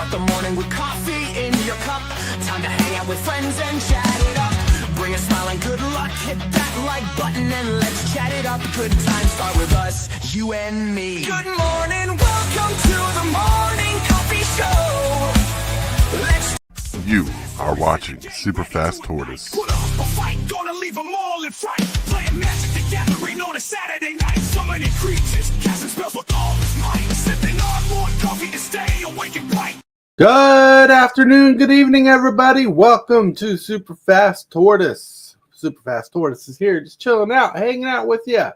Start the morning with coffee in your cup. Time to hang out with friends and chat it up. Bring a smile and good luck. Hit that like button and let's chat it up. Good times start with us, you and me. Good morning, welcome to the morning coffee show. You are watching Super Fast Tortoise. Put up a fight, gonna leave them all in fright. Playing Magic the Gathering on a Saturday night. So many creatures, casting spells with all his might. Sipping on more coffee to stay awake and bright. Good afternoon, good evening, everybody. Welcome to Super Fast Tortoise. Super Fast Tortoise is here, just chilling out, hanging out with you.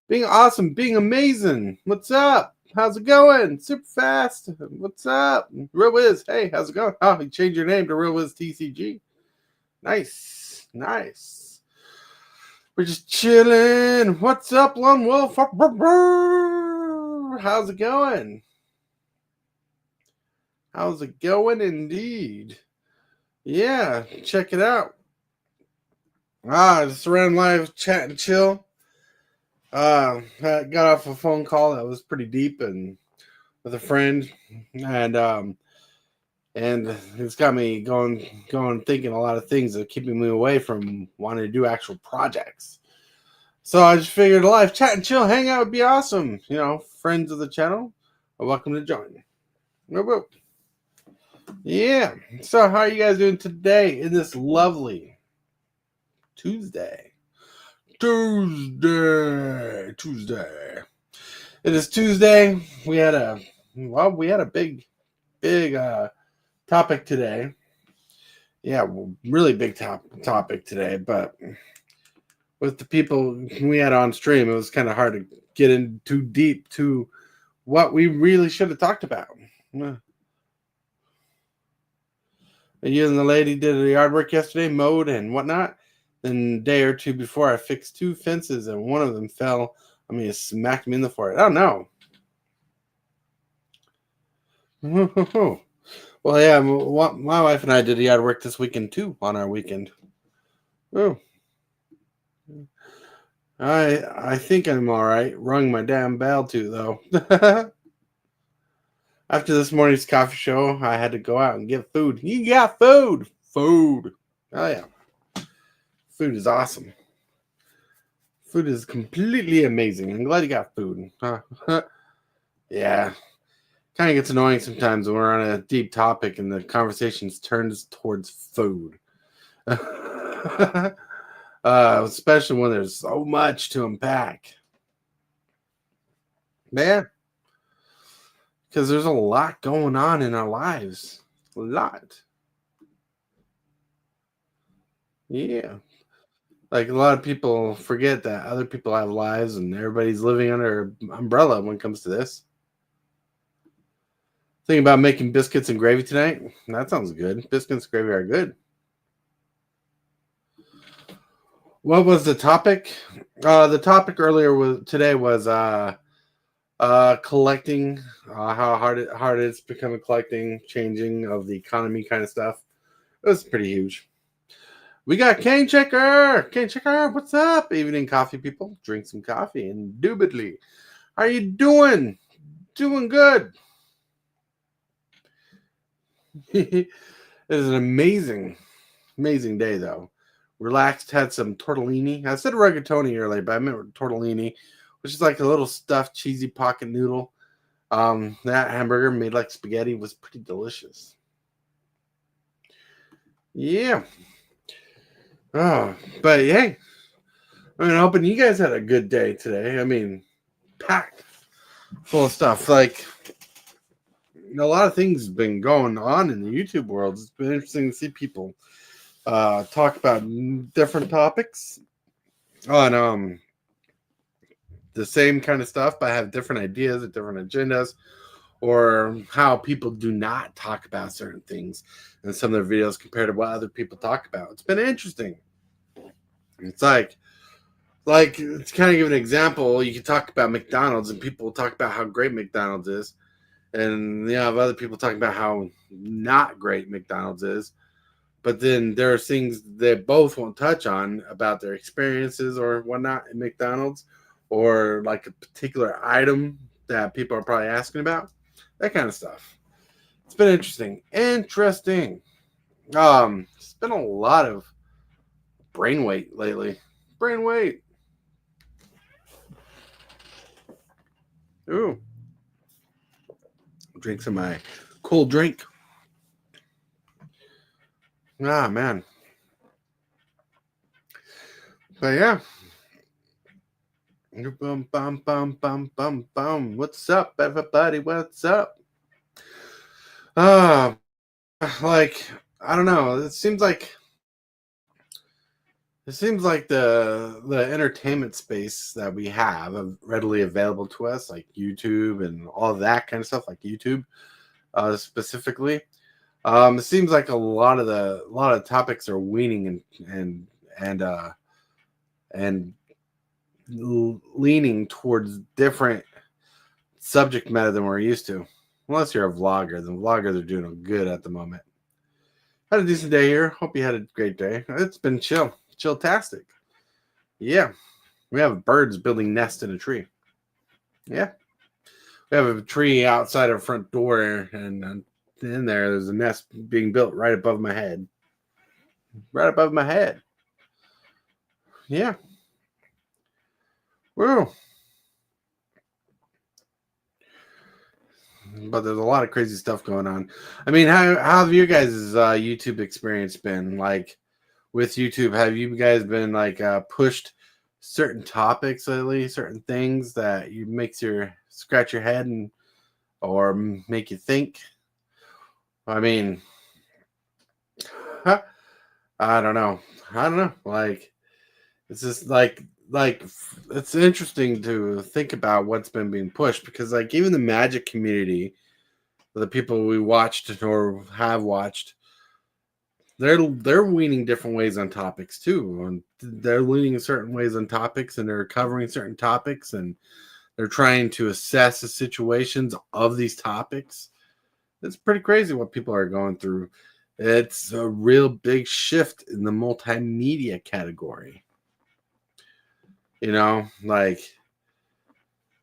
Being awesome, being amazing. What's up? How's it going? Super Fast. What's up? Real Wiz. Hey, how's it going? Oh, you changed your name to Real Wiz TCG. Nice. Nice. We're just chilling. What's up, Lone Wolf? How's it going? How's it going indeed? Yeah, check it out. Just around live chat and chill. I got off a phone call that was pretty deep and with a friend, and it's got me going thinking a lot of things that are keeping me away from wanting to do actual projects. So I just figured a live chat and chill hangout would be awesome. You know, friends of the channel are welcome to join. Whoop. Yeah. So how are you guys doing today in this lovely Tuesday? Tuesday. It is Tuesday. We had a big topic today. Yeah, really big topic today. But with the people we had on stream, it was kind of hard to get in too deep to what we really should have talked about. You and the lady did the yard work yesterday, mowed and whatnot. Then a day or two before, I fixed two fences, and one of them fell. I mean, it smacked me in the forehead. Oh, no. Well, yeah, my wife and I did the yard work this weekend, too, on our weekend. Oh. I think I'm all right. Rung my damn bell, too, though. After this morning's coffee show, I had to go out and get food. You got food. Food. Oh, yeah. Food is awesome. Food is completely amazing. I'm glad you got food. Yeah. Kind of gets annoying sometimes when we're on a deep topic and the conversation turns towards food. Especially when there's so much to unpack. Man. Because there's a lot going on in our lives. A lot. Yeah. Like a lot of people forget that other people have lives and everybody's living under an umbrella when it comes to this. Thinking about making biscuits and gravy tonight? That sounds good. Biscuits and gravy are good. What was the topic? The topic earlier today was collecting, how hard it is becoming collecting, changing of the economy kind of stuff. It was pretty huge. We got Cane Checker. Cane Checker, what's up? Evening coffee people. Drink some coffee, indubitably. How are you doing? Doing good. It is an amazing day, though. Relaxed, had some tortellini. I said rigatoni earlier, but I meant tortellini, which is like a little stuffed cheesy pocket noodle. That hamburger made like spaghetti was pretty delicious. Yeah. Oh, but hey, I'm hoping you guys had a good day today. I mean, packed full of stuff. Like, a lot of things have been going on in the YouTube world. It's been interesting to see people talk about different topics on the same kind of stuff, but have different ideas and different agendas, or how people do not talk about certain things in some of their videos compared to what other people talk about. It's been interesting. It's like to kind of give an example, you can talk about McDonald's and people will talk about how great McDonald's is. And you have other people talking about how not great McDonald's is. But then there are things they both won't touch on about their experiences or whatnot at McDonald's, or like a particular item that people are probably asking about. That kind of stuff. It's been interesting. It's been a lot of brain weight lately. Brain weight. Ooh. Drink some of my cool drink. Ah, man. But yeah. Bum, bum, bum, bum, bum, bum. What's up, everybody? What's up? Uh, like, I don't know. It seems like the entertainment space that we have readily available to us, like YouTube and all that kind of stuff, like YouTube specifically. It seems like a lot of topics are weaning and and leaning towards different subject matter than we're used to. Unless you're a vlogger, then vloggers are doing good at the moment. Had a decent day here. Hope you had a great day. It's been chill-tastic. Yeah, we have birds building nests in a tree. Yeah, we have a tree outside our front door, and in there's a nest being built right above my head. Right above my head. Yeah. Woo. But there's a lot of crazy stuff going on. I mean, how have your guys' YouTube experience been? Like with YouTube, have you guys been like pushed certain topics lately, certain things that you makes your scratch your head and or make you think? I mean, I don't know. I don't know. Like it's just like it's interesting to think about what's been being pushed because like even the magic community, the people we watched or have watched, they're leaning different ways on topics too. And they're leaning certain ways on topics and they're covering certain topics and they're trying to assess the situations of these topics. It's pretty crazy what people are going through. It's a real big shift in the multimedia category. You know, like,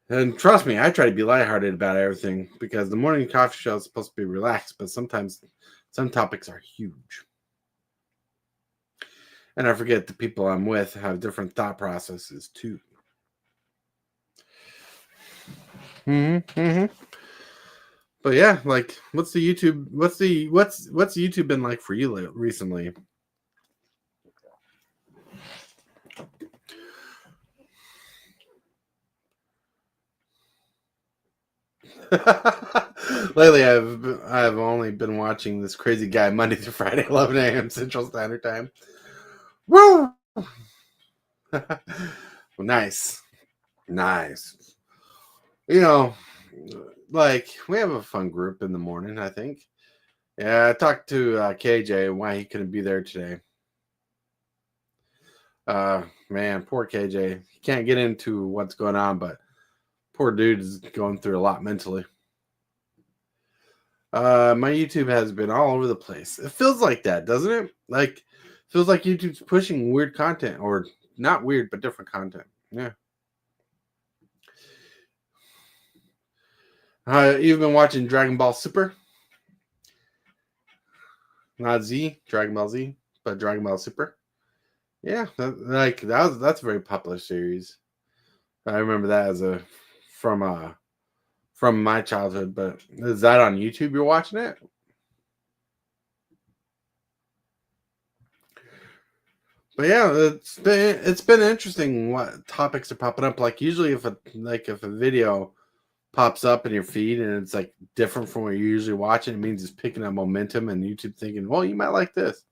and trust me, I try to be lighthearted about everything because the morning coffee show is supposed to be relaxed, but sometimes some topics are huge. And I forget the people I'm with have different thought processes too. Mm-hmm. But yeah, like, what's YouTube been like for you recently? Lately, I've only been watching this crazy guy Monday through Friday, 11 a.m. Central Standard Time. Woo! Nice. You know, like we have a fun group in the morning. I think. Yeah, I talked to KJ and why he couldn't be there today. Man, poor KJ. He can't get into what's going on, but poor dude is going through a lot mentally. My YouTube has been all over the place. It feels like that, doesn't it? Like, feels like YouTube's pushing weird content, or not weird, but different content. Yeah. You've been watching Dragon Ball Super, not Z, Dragon Ball Z, but Dragon Ball Super. Yeah, that's a very popular series. I remember that as from my childhood. But is that on YouTube? You're watching it? But yeah, it's been interesting what topics are popping up. Like usually, if a video pops up in your feed and it's like different from what you're usually watching, it means it's picking up momentum and YouTube thinking, well, you might like this.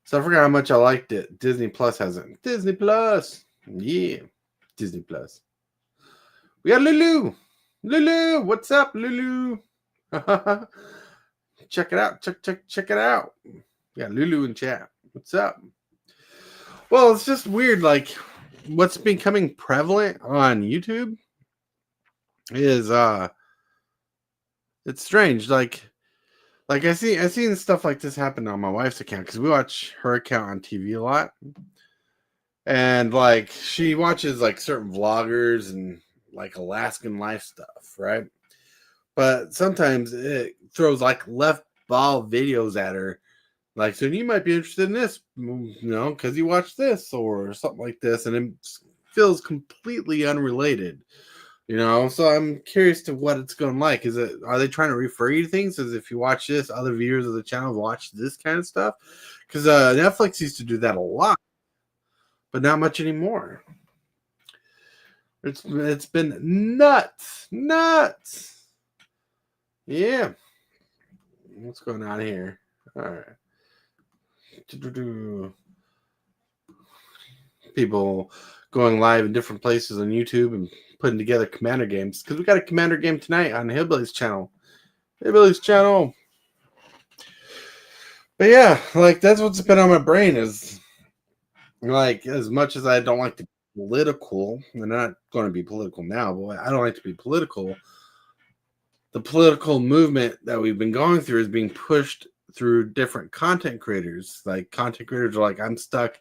So I forgot how much I liked it. Disney Plus has it. Disney Plus. Yeah. Disney Plus. We got Lulu. Lulu. What's up, Lulu? Check it out. Check it out. We got Lulu in chat. What's up? Well, it's just weird. Like what's becoming prevalent on YouTube is it's strange. Like I seen stuff like this happen on my wife's account because we watch her account on TV a lot, and like she watches like certain vloggers and like Alaskan life stuff, right? but sometimes it throws like left ball videos at her. Like, so you might be interested in this, because you watched this or something like this, and it feels completely unrelated. So I'm curious to what it's going like. Are they trying to refer you to things as if you watch this, other viewers of the channel watch this kind of stuff? Because Netflix used to do that a lot, but not much anymore. It's been nuts. Yeah. What's going on here? All right. People going live in different places on YouTube and putting together commander games, because we got a commander game tonight on Hillbilly's channel. But yeah, like that's what's been on my brain is like, as much as I don't like to be political, and I'm not going to be political now, but I don't like to be political. The political movement that we've been going through is being pushed through different content creators. Like, content creators are like, I'm stuck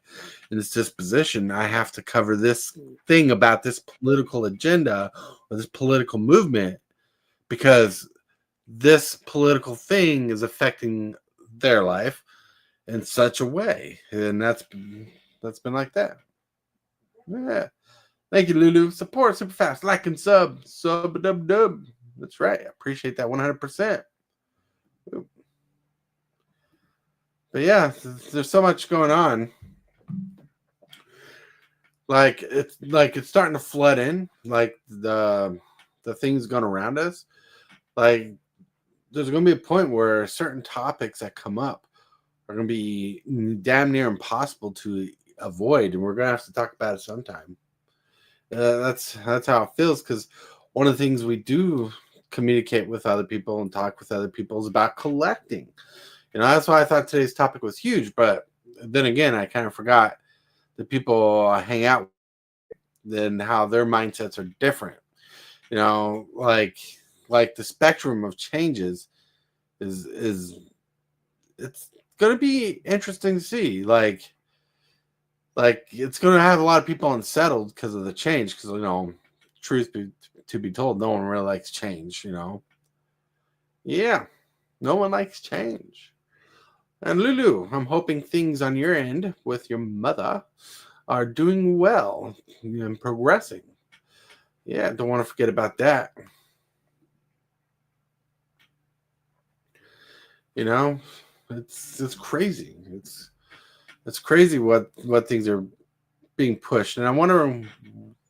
in this disposition. I have to cover this thing about this political agenda or this political movement because this political thing is affecting their life in such a way. And that's been like that. Yeah. Thank you, Lulu. Support super fast. Like and sub. Dub. That's right. I appreciate that 100%. But yeah, there's so much going on. Like it's starting to flood in. Like the things going around us. Like there's going to be a point where certain topics that come up are going to be damn near impossible to avoid, and we're going to have to talk about it sometime. That's how it feels, because one of the things we do communicate with other people and talk with other people is about collecting. That's why I thought today's topic was huge. But then again, I kind of forgot that people hang out and how their mindsets are different. Like the spectrum of changes is it's going to be interesting to see. Like it's going to have a lot of people unsettled because of the change. Because truth to be told, no one really likes change. Yeah, no one likes change. And Lulu, I'm hoping things on your end with your mother are doing well and progressing. Yeah, don't want to forget about that. It's crazy. It's crazy what things are being pushed, and I wonder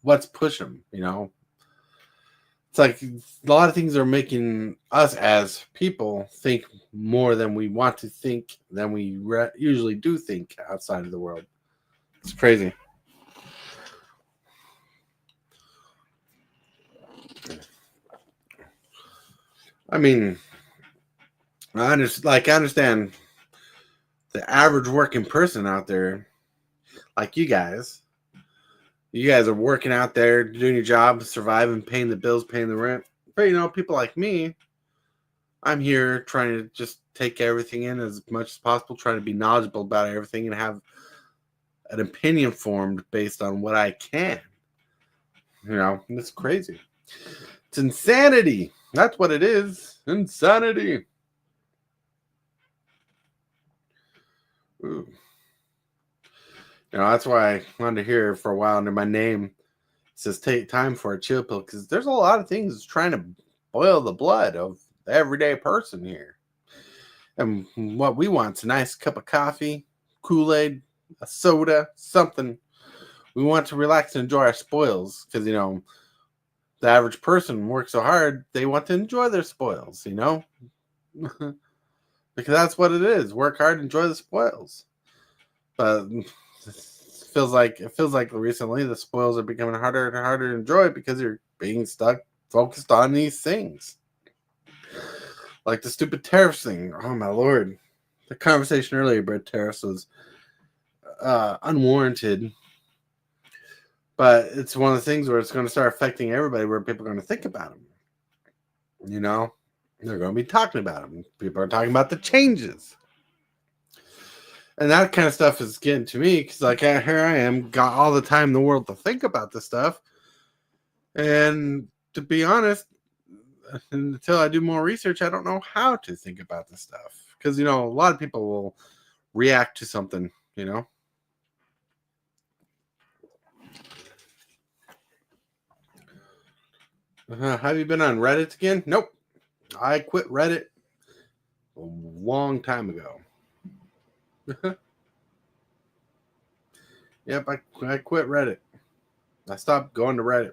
what's pushing them. It's like a lot of things are making us as people think more than we want to think, than we usually do think outside of the world. It's crazy. I mean, I understand the average working person out there, like you guys. You guys are working out there, doing your job, surviving, paying the bills, paying the rent. But, people like me, I'm here trying to just take everything in as much as possible, trying to be knowledgeable about everything and have an opinion formed based on what I can. It's crazy. It's insanity. That's what it is. Insanity. Ooh. That's why I wanted to hear for a while under my name. It says take time for a chill pill, because there's a lot of things trying to boil the blood of the everyday person here. And what we want is a nice cup of coffee, Kool-Aid, a soda, something. We want to relax and enjoy our spoils, because, the average person works so hard, they want to enjoy their spoils, because that's what it is. Work hard, enjoy the spoils. But it feels like recently the spoils are becoming harder and harder to enjoy because you're being focused on these things. Like the stupid tariffs thing. Oh my lord. The conversation earlier about tariffs was unwarranted. But it's one of the things where it's going to start affecting everybody, where people are going to think about them. They're going to be talking about them. People are talking about the changes. And that kind of stuff is getting to me, because here I am, got all the time in the world to think about this stuff. And to be honest, until I do more research, I don't know how to think about this stuff. Because, a lot of people will react to something. Have you been on Reddit again? Nope. I quit Reddit a long time ago. Yep, I quit Reddit. I stopped going to Reddit.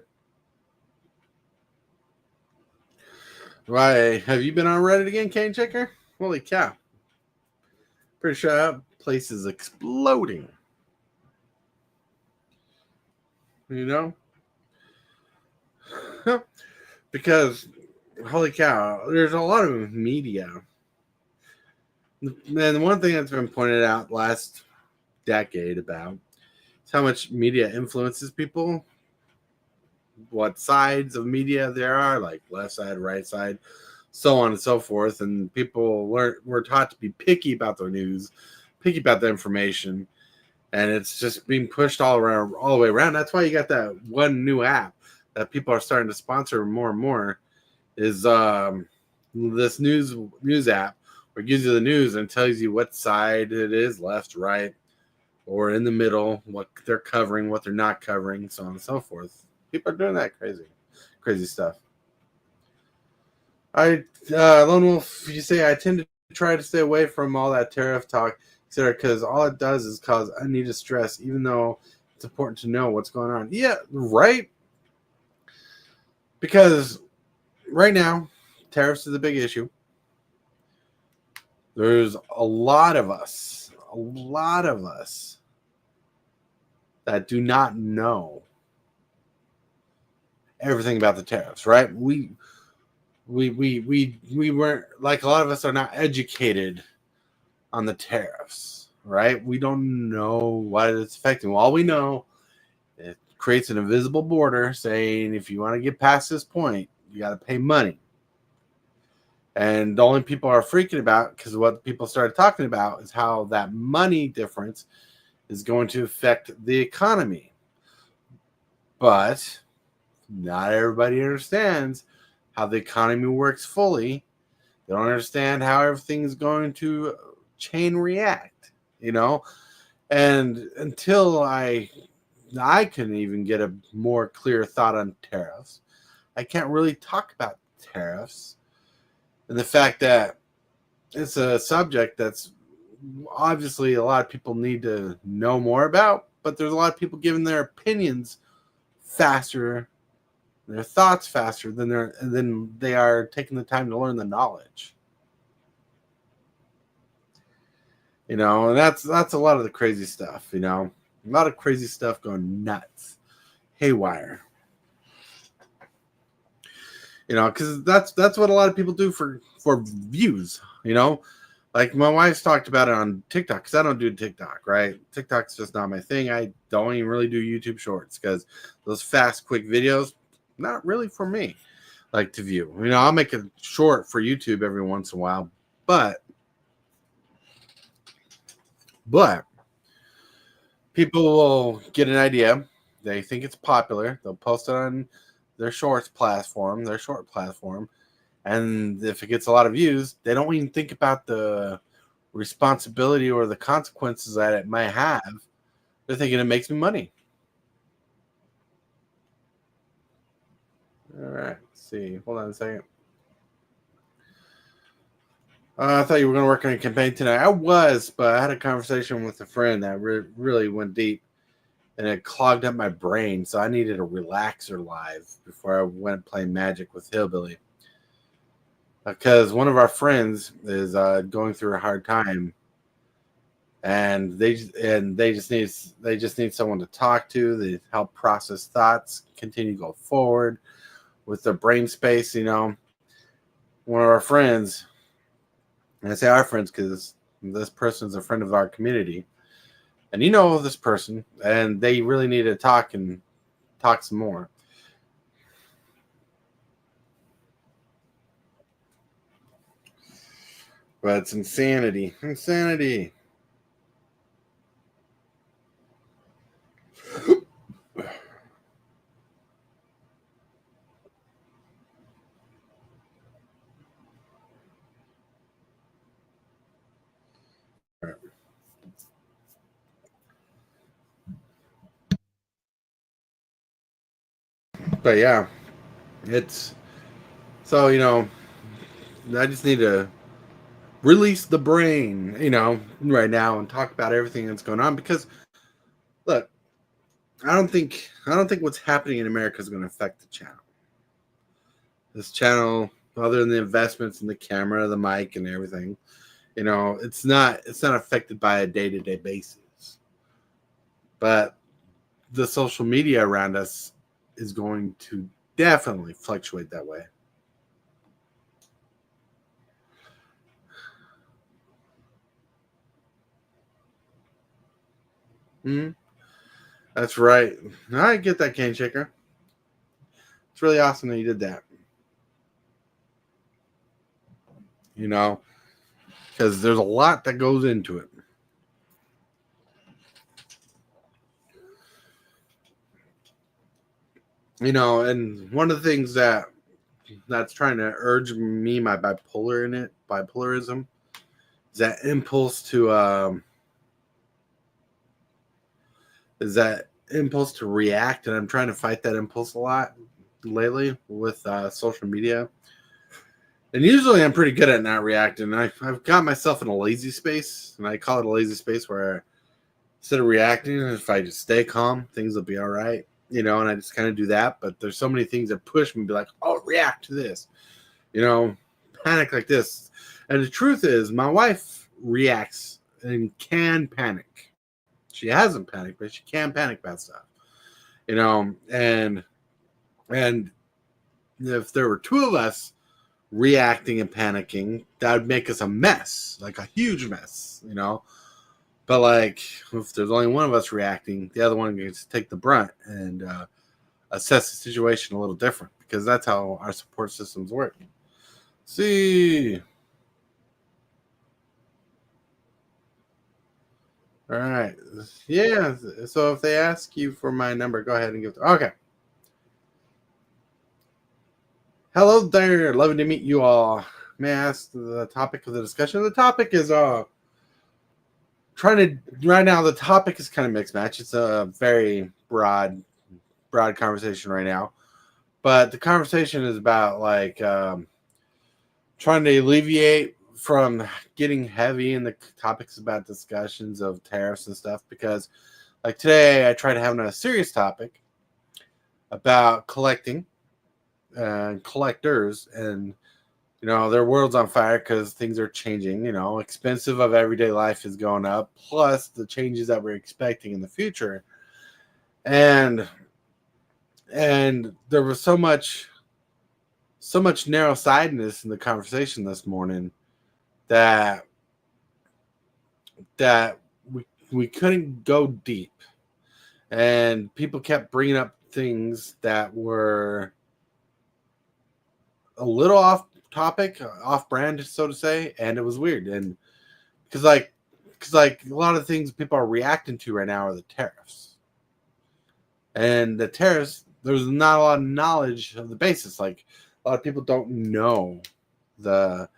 Why? Have you been on Reddit again, Cane Checker? Holy cow. Pretty sure that place is exploding. You know? Because, holy cow, there's a lot of media. And one thing that's been pointed out last decade about is how much media influences people, what sides of media there are, like left side, right side, so on and so forth. And people were taught to be picky about their news, picky about the information, and it's just being pushed all the way around. That's why you got that one new app that people are starting to sponsor more and more. Is this news app where it gives you the news and tells you what side it is, left, right, or in the middle, what they're covering, what they're not covering, so on and so forth. People are doing that crazy stuff. Lone Wolf, you say I tend to try to stay away from all that tariff talk, etc., because all it does is cause unneeded stress, even though it's important to know what's going on. Yeah, right. Because right now, tariffs is a big issue. There's a lot of us that do not know everything about the tariffs, right? We weren't, like, a lot of us are not educated on the tariffs, right? We don't know what it's affecting. All we know, it creates an invisible border saying if you want to get past this point, you got to pay money. And the only people are freaking about, because what people started talking about is how that money difference is going to affect the economy. But not everybody understands how the economy works fully. They don't understand how everything's going to chain react, And until I can even get a more clear thought on tariffs, I can't really talk about tariffs. And the fact that it's a subject that's obviously a lot of people need to know more about, but there's a lot of people giving their opinions faster, their thoughts faster than they are taking the time to learn the knowledge. And that's a lot of the crazy stuff, a lot of crazy stuff going nuts, haywire. Because that's what a lot of people do for views, Like my wife's talked about it on TikTok, because I don't do TikTok, right? TikTok's just not my thing. I don't even really do YouTube Shorts, because those fast, quick videos, not really for me, like, to view. I'll make a short for YouTube every once in a while, but people will get an idea. They think it's popular. They'll post it on their short platform, and if it gets a lot of views, they don't even think about the responsibility or the consequences that it might have. They're thinking it makes me money. All right, let's see. Hold on a second. I thought you were going to work on a campaign tonight. I was, but I had a conversation with a friend that really went deep, and it clogged up my brain. So I needed a relaxer live before I went playing Magic with Hillbilly. Because one of our friends is going through a hard time, and they just need someone to talk to. They help process thoughts, continue to go forward with their brain space. One of our friends, and I say our friends because this person is a friend of our community, and this person, and they really need to talk some more. But it's insanity. But yeah, it's so I just need to release the brain, right now and talk about everything that's going on because look, I don't think what's happening in America is going to affect the channel. This channel, other than the investments in the camera, the mic, and everything, it's not affected by a day-to-day basis. But the social media around us is going to definitely fluctuate that way. Hmm. That's right. I get that, Cane Shaker. It's really awesome that you did that. Because there's a lot that goes into it. And one of the things that's trying to urge me, my bipolarism, is that impulse to react, and I'm trying to fight that impulse a lot lately with social media. And usually I'm pretty good at not reacting. I've got myself in a lazy space, and I call it a lazy space where instead of reacting, if I just stay calm, things will be all right. And I just kind of do that. But there's so many things that push me to be like, oh, react to this, panic like this. And the truth is, my wife reacts and can panic. She hasn't panicked, but she can panic about stuff, and if there were two of us reacting and panicking, that would make us a mess, like a huge mess, But like, if there's only one of us reacting, the other one gets to take the brunt and assess the situation a little different because that's how our support systems work. See. All right. Yeah. So if they ask you for my number, go ahead and give it. Okay. Hello there. Lovely to meet you all. May I ask the topic of the discussion? The topic is trying to right now. The topic is kind of mixed match. It's a very broad conversation right now, but the conversation is about like trying to alleviate from getting heavy in the topics about discussions of tariffs and stuff because like today I tried having a serious topic about collecting and collectors and their world's on fire because things are changing. Expensive of everyday life is going up plus the changes that we're expecting in the future, and there was so much narrow-sightedness in the conversation this morning that we couldn't go deep, and people kept bringing up things that were a little off topic, off brand, so to say, and it was weird. And because a lot of things people are reacting to right now are the tariffs, and the tariffs. There's not a lot of knowledge of the basis. Like a lot of people don't know the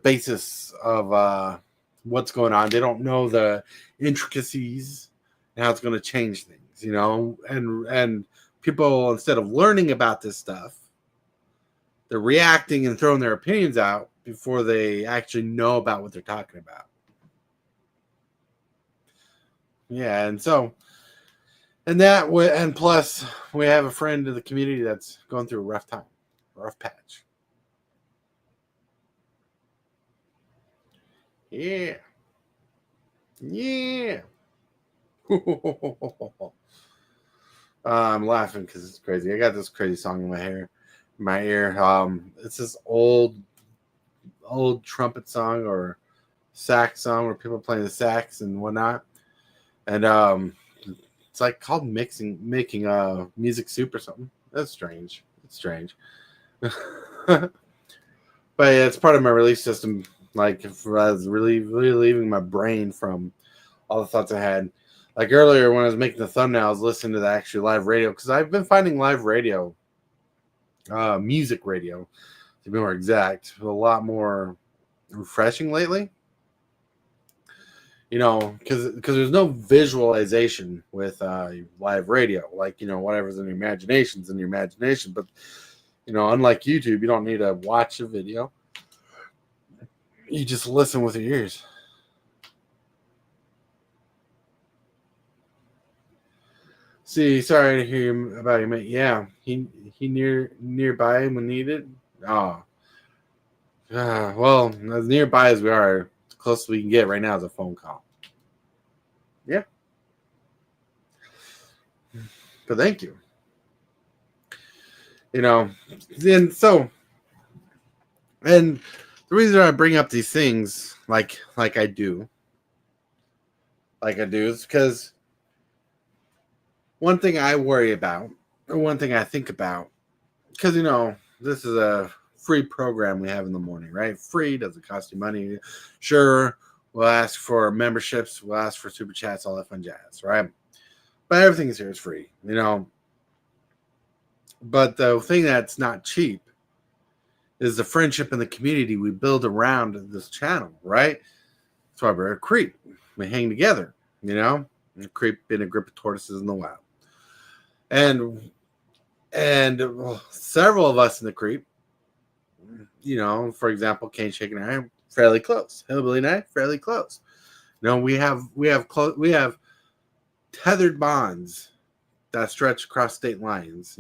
basis of what's going on. They don't know the intricacies and how it's going to change things, and people, instead of learning about this stuff, they're reacting and throwing their opinions out before they actually know about what they're talking about. Yeah, and plus we have a friend in the community that's going through a rough time, rough patch. Yeah. Yeah. I'm laughing because it's crazy. I got this crazy song in my ear. It's this old trumpet song or sax song where people play the sax and whatnot, and it's like called making music soup or something. That's strange. It's strange. But yeah, it's part of my release system. Like if I was really leaving my brain from all the thoughts I had. Like earlier when I was making the thumbnail, I was listening to the actual live radio because I've been finding live radio, music radio, to be more exact, a lot more refreshing lately. because there's no visualization with live radio. Like, whatever's in your imagination's in your imagination. But, unlike YouTube, you don't need to watch a video. You just listen with your ears. See, sorry to hear about your mate. Yeah, he nearby when needed. Oh, well, as nearby as we are, the closest we can get right now is a phone call. Yeah, but thank you. And so, and the reason I bring up these things, like I do, is because one thing I worry about, or one thing I think about, because this is a free program we have in the morning, right? Free, doesn't cost you money. Sure, we'll ask for memberships, we'll ask for super chats, all that fun jazz, right? But everything here is free, But the thing that's not cheap is the friendship and the community we build around this channel, right? That's why we're a creep. We hang together, A creep in a group of tortoises in the wild. And several of us in the creep, for example, Cane Shaker and I are fairly close. Hillbilly and I, fairly close. We have tethered bonds that stretch across state lines,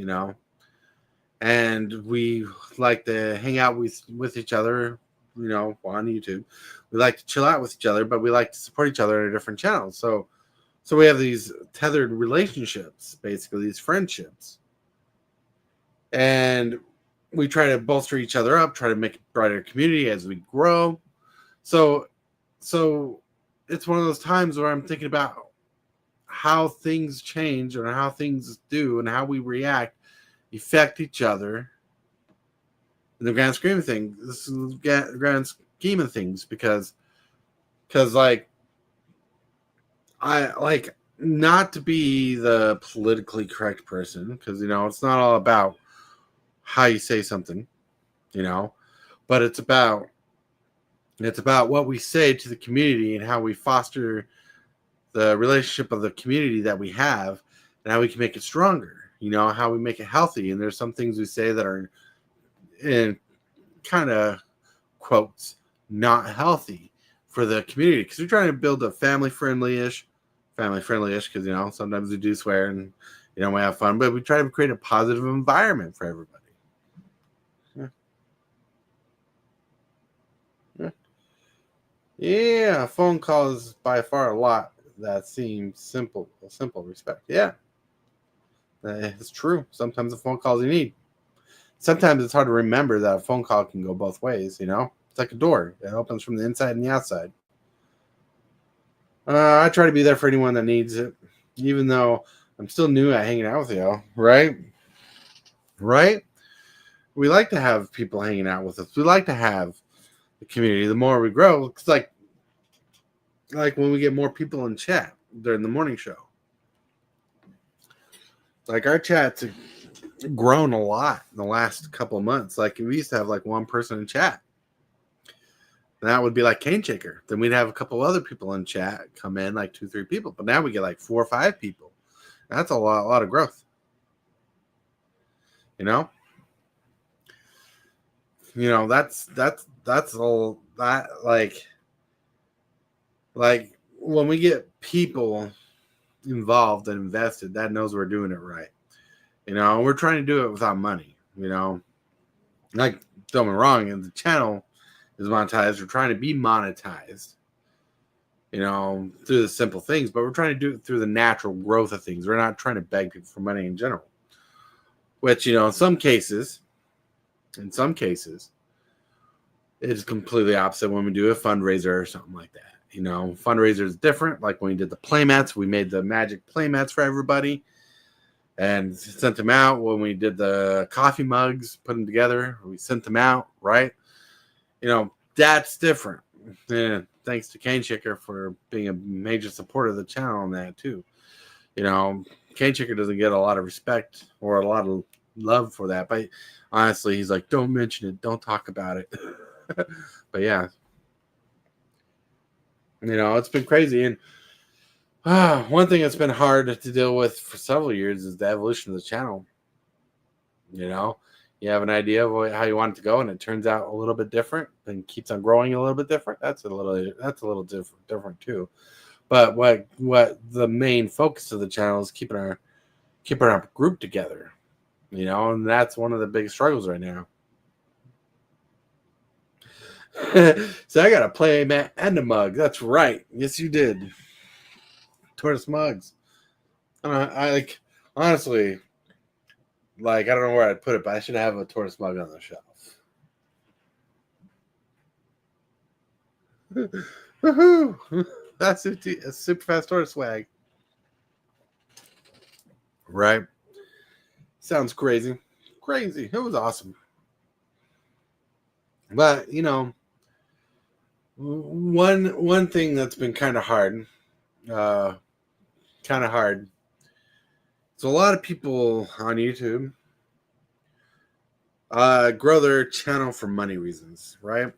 and we like to hang out with each other, on YouTube. We like to chill out with each other, but we like to support each other in a different channel. So we have these tethered relationships, basically these friendships, and we try to bolster each other up, try to make a brighter community as we grow. So it's one of those times where I'm thinking about how things change and how things do and how we react affect each other in the grand scheme of things. This is the grand scheme of things because like I like not to be the politically correct person because it's not all about how you say something, but it's about what we say to the community and how we foster the relationship of the community that we have and how we can make it stronger, how we make it healthy. And there's some things we say that are in kind of quotes not healthy for the community because we're trying to build a family friendly-ish because sometimes we do swear and we have fun, but we try to create a positive environment for everybody. Yeah, phone calls by far a lot that seem simple respect. Yeah, it's true. Sometimes the phone calls you need. Sometimes it's hard to remember that a phone call can go both ways. It's like a door; it opens from the inside and the outside. I try to be there for anyone that needs it, even though I'm still new at hanging out with y'all. Right? We like to have people hanging out with us. We like to have the community. The more we grow, it's like when we get more people in chat during the morning show. Like our chat's grown a lot in the last couple of months. Like we used to have like one person in chat. And that would be like Cane Shaker. Then we'd have a couple other people in chat come in, like 2-3 people. But now we get like 4 or 5 people. That's a lot of growth. That's all that like when we get people involved and invested, that knows we're doing it right. We're trying to do it without money, like don't get me wrong, and the channel is monetized. We're trying to be monetized, through the simple things, but we're trying to do it through the natural growth of things. We're not trying to beg people for money in general, which, in some cases, it's completely opposite when we do a fundraiser or something like that. Fundraiser is different. Like when we did the playmats, we made the magic playmats for everybody and sent them out. When we did the coffee mugs, put them together, we sent them out, right? That's different. And thanks to Cane Shaker for being a major supporter of the channel on that too. Cane Shaker doesn't get a lot of respect or a lot of love for that, but honestly, he's like, don't mention it, don't talk about it. But yeah. It's been crazy. And one thing that's been hard to deal with for several years is the evolution of the channel. You know, you have an idea of how you want it to go, and it turns out a little bit different, and keeps on growing a little bit different. That's a little different too. But what the main focus of the channel is keeping our group together. And that's one of the big struggles right now. So I got a play mat and a mug. That's right. Yes, you did. Tortoise mugs. I like, honestly, like, I don't know where I'd put it, but I should have a tortoise mug on the shelf. Woohoo! That's a super fast tortoise swag. Right? Sounds crazy. Crazy. It was awesome. But one thing that's been kind of hard, uh, So a lot of people on YouTube grow their channel for money reasons, right?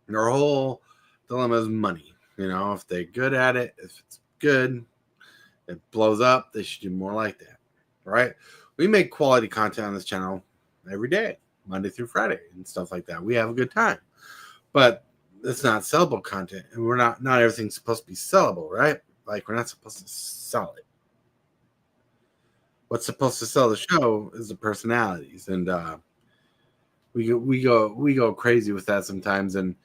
Their whole dilemma is money. If they're good at it, if it's good, it blows up, they should do more like that, right? We make quality content on this channel every day, Monday through Friday, and stuff like that. We have a good time, but it's not sellable content, and not everything's supposed to be sellable, right? Like, we're not supposed to sell it. What's supposed to sell the show is the personalities, and we go crazy with that sometimes. And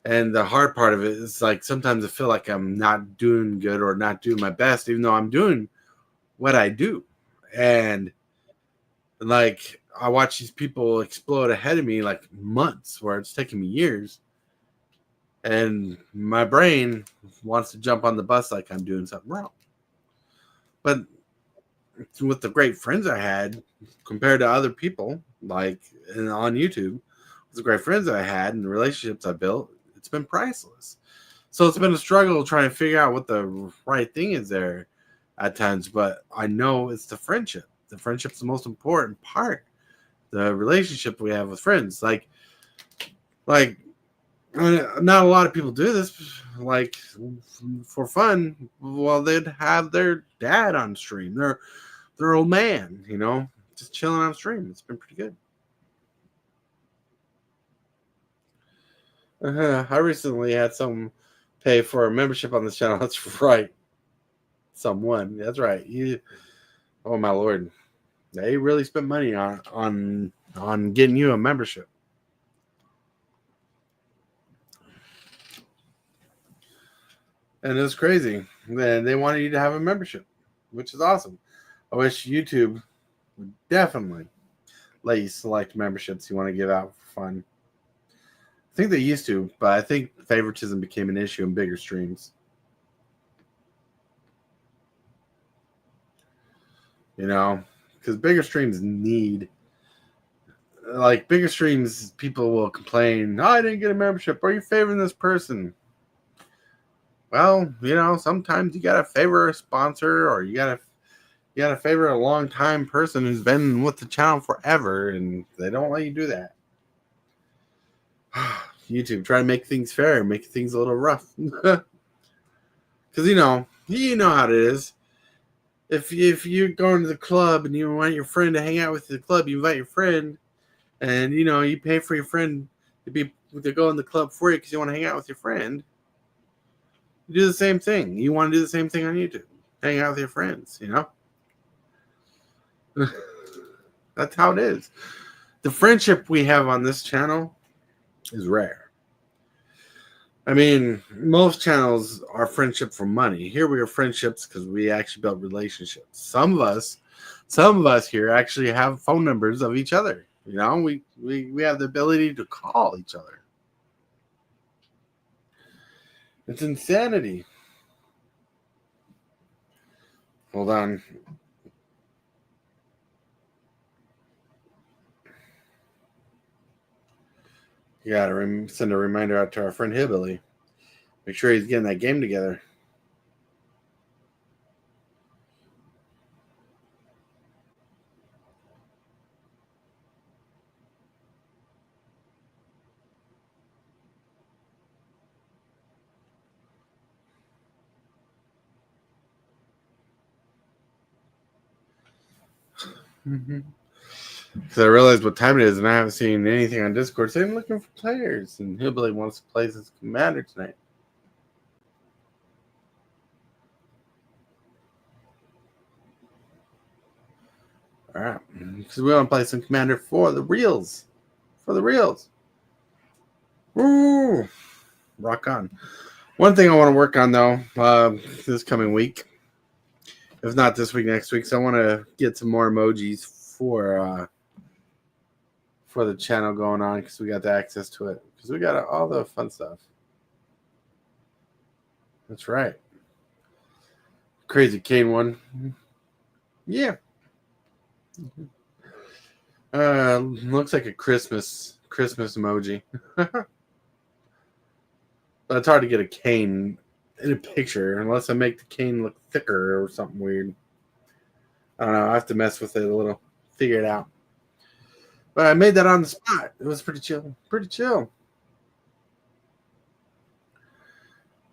the hard part of it is, like, sometimes I feel like I'm not doing good or not doing my best, even though I'm doing what I do. And like, I watch these people explode ahead of me, like, months, where it's taking me years, and my brain wants to jump on the bus like I'm doing something wrong. But with the great friends I had compared to other people, like, on YouTube, with the great friends I had and the relationships I built, it's been priceless. So it's been a struggle trying to figure out what the right thing is there at times, but I know it's the friendship. The friendship's the most important part. The relationship we have with friends, like not a lot of people do this, like, for fun. Well, they'd have their dad on stream, their old man, just chilling on stream. It's been pretty good. I recently had someone pay for a membership on this channel. That's right. Someone. That's right. Oh my lord. They really spent money on getting you a membership. And it was crazy. They wanted you to have a membership, which is awesome. I wish YouTube would definitely let you select memberships you want to give out for fun. I think they used to, but I think favoritism became an issue in bigger streams. Because bigger streams bigger streams, people will complain, I didn't get a membership. Are you favoring this person? Well, sometimes you gotta favor a sponsor, or you gotta favor a long time person who's been with the channel forever, and they don't let you do that. YouTube, try to make things fair, make things a little rough. Because you know how it is. If you're going to the club and you want your friend to hang out with the club, you invite your friend, and you pay for your friend to go in the club for you because you want to hang out with your friend. You do the same thing. You want to do the same thing on YouTube. Hang out with your friends, That's how it is. The friendship we have on this channel is rare. I mean, most channels are friendship for money. Here we are friendships because we actually built relationships. Some of us here actually have phone numbers of each other. We have the ability to call each other. It's insanity. Hold on. You gotta send a reminder out to our friend Hillbilly. Make sure he's getting that game together. Because I realized what time it is, and I haven't seen anything on Discord. So I'm looking for players, and Hillbilly wants to play this Commander tonight. All right, because we want to play some Commander for the reals. For the reals. Woo! Rock on. One thing I want to work on, though, this coming week, if not this week, next week, so I want to get some more emojis for the channel going on, because we got the access to it. Because we got all the fun stuff. That's right. Crazy Kane one. Yeah. Looks like a Christmas emoji. But it's hard to get a cane in a picture unless I make the cane look thicker or something weird. I don't know. I have to mess with it a little, figure it out. But I made that on the spot. It was pretty chill. Pretty chill.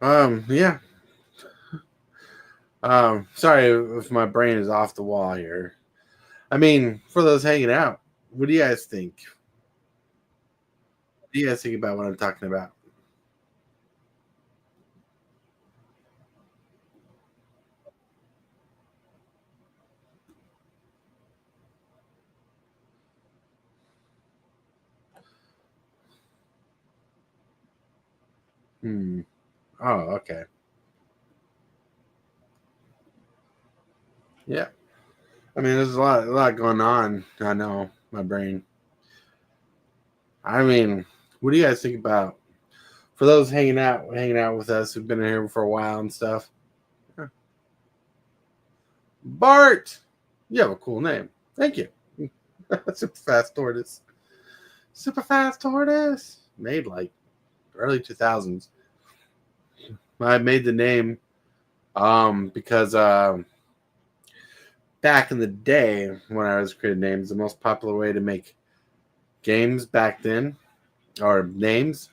Yeah. Sorry if my brain is off the wall here. I mean, for those hanging out, what do you guys think? What do you guys think about what I'm talking about? Oh, okay. Yeah. I mean, there's a lot going on. I know, my brain. I mean, what do you guys think about, for those hanging out with us who've been here for a while and stuff? Bart, you have a cool name. Thank you. Super Fast Tortoise. Super Fast Tortoise. Made like early 2000s. I made the name because back in the day when I was creating names, the most popular way to make games back then, or names,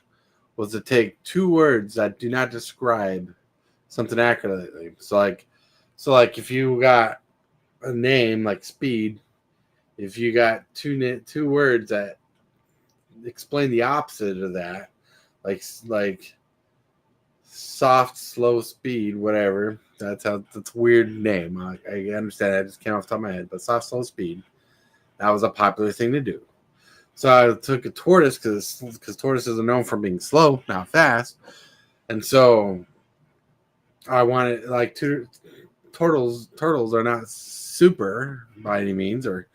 was to take two words that do not describe something accurately. So like if you got a name like Speed, if you got two words that explain the opposite of that, like soft, slow, speed, whatever. That's a weird name. I understand. I just came off the top of my head, but soft, slow, speed. That was a popular thing to do. So I took a tortoise because tortoises are known for being slow, not fast, and so I wanted like turtles. Turtles are not super by any means, or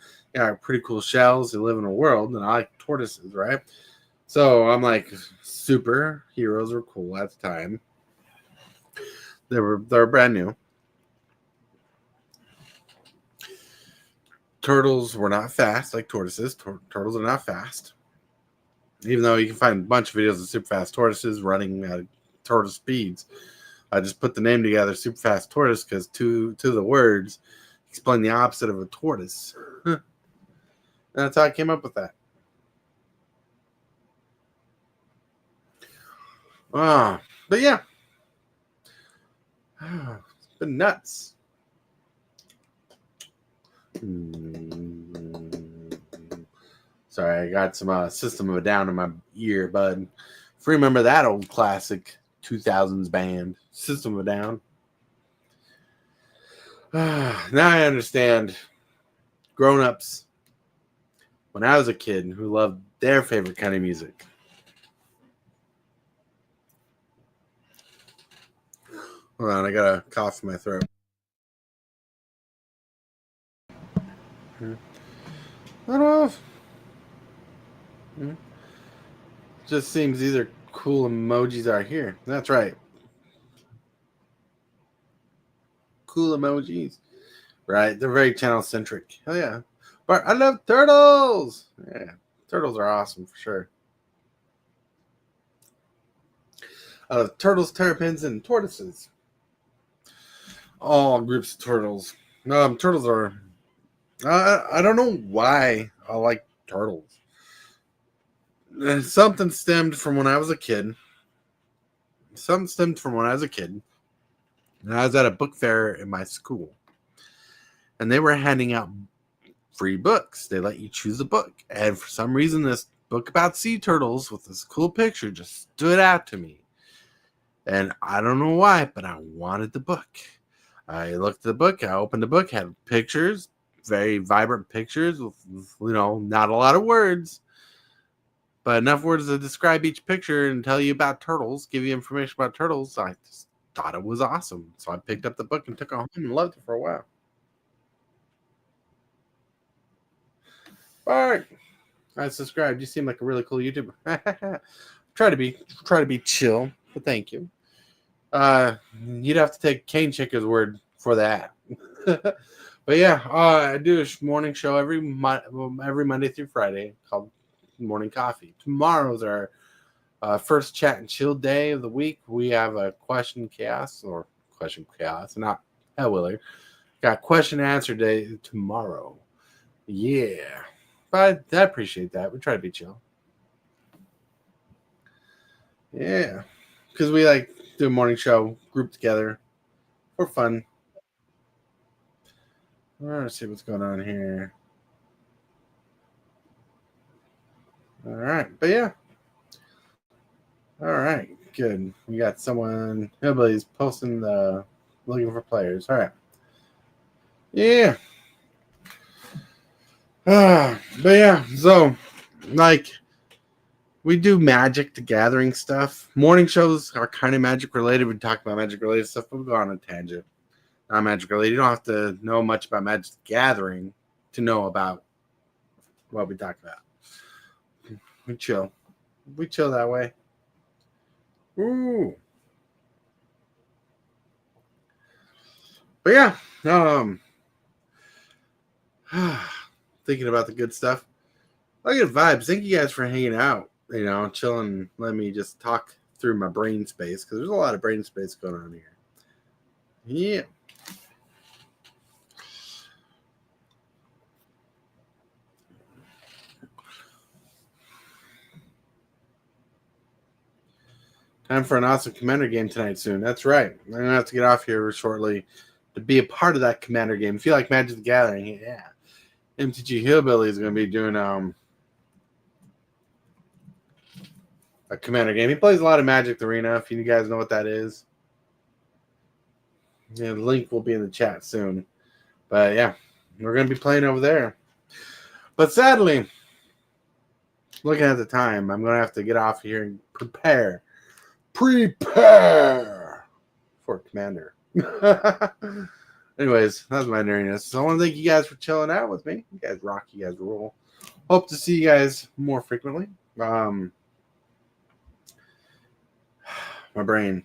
pretty cool shells. They live in a world, and I like tortoises, right? So I'm like, superheroes were cool at the time. They're brand new. Turtles were not fast like tortoises. Turtles are not fast. Even though you can find a bunch of videos of super fast tortoises running at turtle speeds. I just put the name together, super fast tortoise, because two of the words explain the opposite of a tortoise. That's how I came up with that. But yeah. It's been nuts. Sorry, I got some System of a Down in my ear, bud. If you remember that old classic 2000s band, System of a Down. Now I understand grown-ups, when I was a kid, who loved their favorite kind of music. Hold on, I got a cough in my throat. I don't know. Just seems these are cool emojis are here. That's right. Cool emojis. Right. They're very channel centric. Hell yeah. But I love turtles. Yeah. Turtles are awesome for sure. I love turtles, terrapins, and tortoises. All groups of turtles. Turtles are. I don't know why I like turtles. Something stemmed from when I was a kid. And I was at a book fair in my school. And they were handing out free books. They let you choose a book. And for some reason, this book about sea turtles with this cool picture just stood out to me. And I don't know why, but I wanted the book. I looked at the book. I opened the book, had pictures, very vibrant pictures with not a lot of words, but enough words to describe each picture and tell you about turtles, give you information about turtles. I just thought it was awesome. So I picked up the book and took it home and loved it for a while. All right. I subscribed. You seem like a really cool YouTuber. Try to be chill, but thank you. You'd have to take Cane Chicker's word for that. But yeah, I do a morning show every Monday through Friday called Morning Coffee. Tomorrow's our first chat and chill day of the week. We have a question chaos, not hell Willer. Got question and answer day tomorrow. Yeah, but I appreciate that. We try to be chill. Yeah, because we like do a morning show, group together for fun. Let's see what's going on here. All right, but yeah. All right, good. We got someone, everybody's posting the looking for players. All right. Yeah. But yeah, so like we do Magic the Gathering stuff. Morning shows are kind of Magic related. We talk about Magic related stuff, but we'll go on a tangent. Not Magic related. You don't have to know much about Magic the Gathering to know about what we talk about. We chill. We chill that way. Ooh. But yeah, thinking about the good stuff. I get vibes. Thank you guys for hanging out. Chilling. Let me just talk through my brain space because there's a lot of brain space going on here. Yeah. Time for an awesome Commander game tonight soon. That's right. I'm going to have to get off here shortly to be a part of that Commander game. If you like Magic the Gathering, yeah. MTG Hillbilly is going to be doing a Commander game. He plays a lot of Magic the Arena, if you guys know what that is. Yeah, the link will be in the chat soon. But yeah, we're going to be playing over there. But sadly, looking at the time, I'm going to have to get off here and prepare for Commander. Anyways, that's my nerdiness. So I want to thank you guys for chilling out with me. You guys rock. You guys rule. Hope to see you guys more frequently. My brain.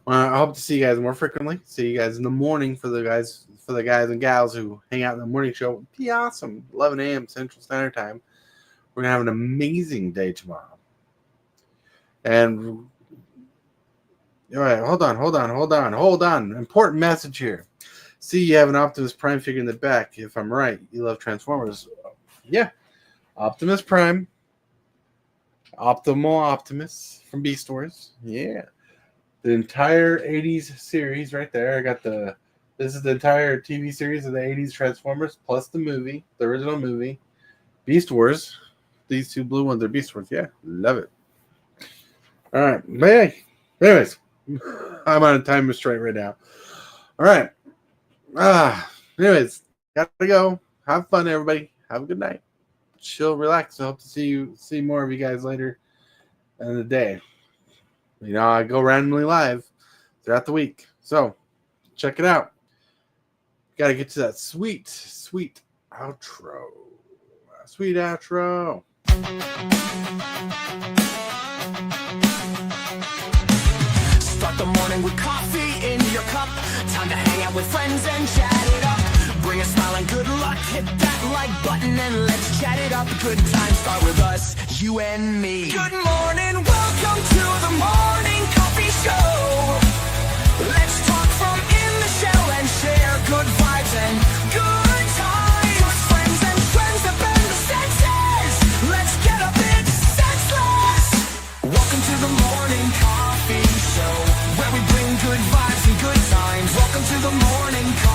I hope to see you guys more frequently. See you guys in the morning for the guys and gals who hang out in the morning show. It'd be awesome. 11 a.m. Central Standard Time. We're gonna have an amazing day tomorrow. And all right, hold on. Important message here. See, you have an Optimus Prime figure in the back. If I'm right, you love Transformers. Yeah, Optimus Prime, Optimal Optimus from Beast Wars. Yeah, the entire '80s series right there. This is the entire TV series of the '80s Transformers plus the movie, the original movie, Beast Wars. These two blue ones are Beast Wars. Yeah, love it. All right, but anyways, I'm on a time restraint right now. All right. Anyways, gotta go. Have fun, everybody. Have a good night. Chill, relax. I hope to see more of you guys later in the day. I go randomly live throughout the week. So check it out. Gotta get to that sweet, sweet outro. Sweet outro. Start the morning with coffee in your cup. Time to hang out with friends and chat it up. Bring a smile and good luck. Hit that like button and let's chat it up. Good times start with us, you and me. Good morning, welcome to the Morning Coffee Show. Let's talk from in the shell and share good vibes and good times. Friends and friends that bend the senses. Let's get a bit senseless. Welcome to the Morning Coffee Show, where we bring good vibes and good times. Welcome to the Morning Coffee